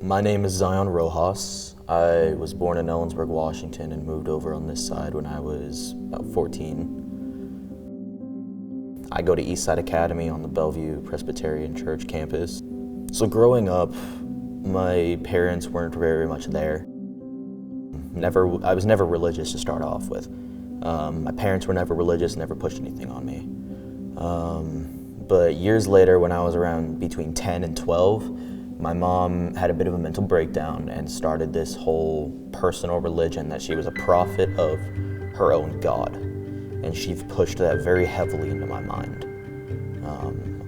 My name is Zion Rojas. I was born in Ellensburg, Washington, and moved over on this side when I was about 14. I go to Eastside Academy on the Bellevue Presbyterian Church campus. So growing up, my parents weren't very much there. I was never religious to start off with. My parents were never religious, never pushed anything on me. But years later, when I was around between 10 and 12, my mom had a bit of a mental breakdown and started this whole personal religion that she was a prophet of her own God. And she pushed that very heavily into my mind,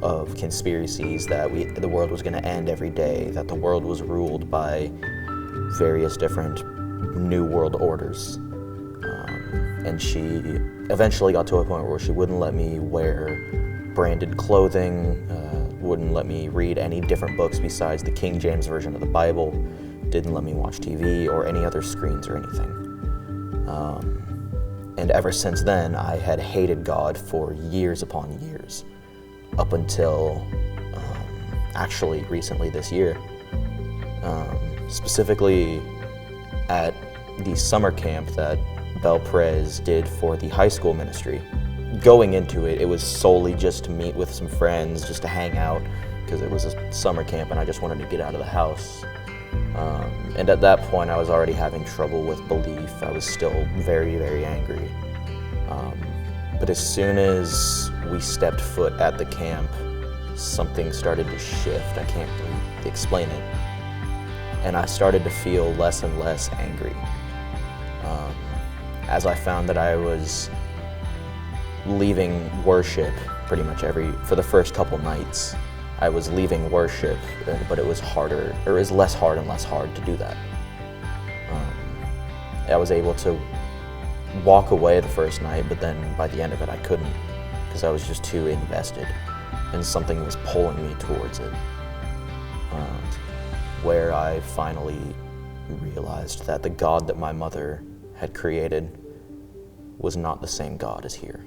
of conspiracies that the world was going to end every day, that the world was ruled by various different new world orders. And she eventually got to a point where she wouldn't let me wear branded clothing, wouldn't let me read any different books besides the King James Version of the Bible, didn't let me watch TV or any other screens or anything. And ever since then, I had hated God for years upon years, up until actually recently this year. Specifically at the summer camp that BelPres did for the high school ministry. Going into it, it was solely just to meet with some friends, just to hang out, because it was a summer camp and I just wanted to get out of the house. And at that point, I was already having trouble with belief. I was still very, very angry. But as soon as we stepped foot at the camp, something started to shift. I can't really explain it. And I started to feel less and less angry. As I found that I was leaving worship pretty much for the first couple nights. I was leaving worship, but it was less hard and less hard to do that. I was able to walk away the first night, but then by the end of it I couldn't, because I was just too invested and something was pulling me towards it. Where I finally realized that the God that my mother had created was not the same God as here.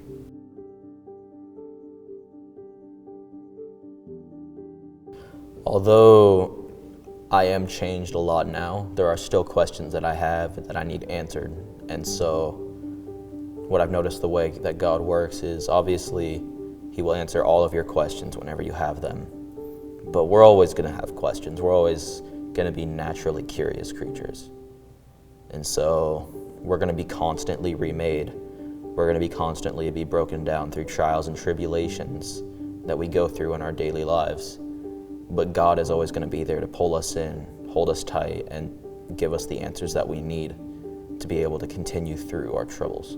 Although I am changed a lot now, there are still questions that I have that I need answered. And so what I've noticed, the way that God works is, obviously He will answer all of your questions whenever you have them. But we're always going to have questions. We're always going to be naturally curious creatures. And so we're going to be constantly remade. We're going to be constantly broken down through trials and tribulations that we go through in our daily lives. But God is always going to be there to pull us in, hold us tight, and give us the answers that we need to be able to continue through our troubles.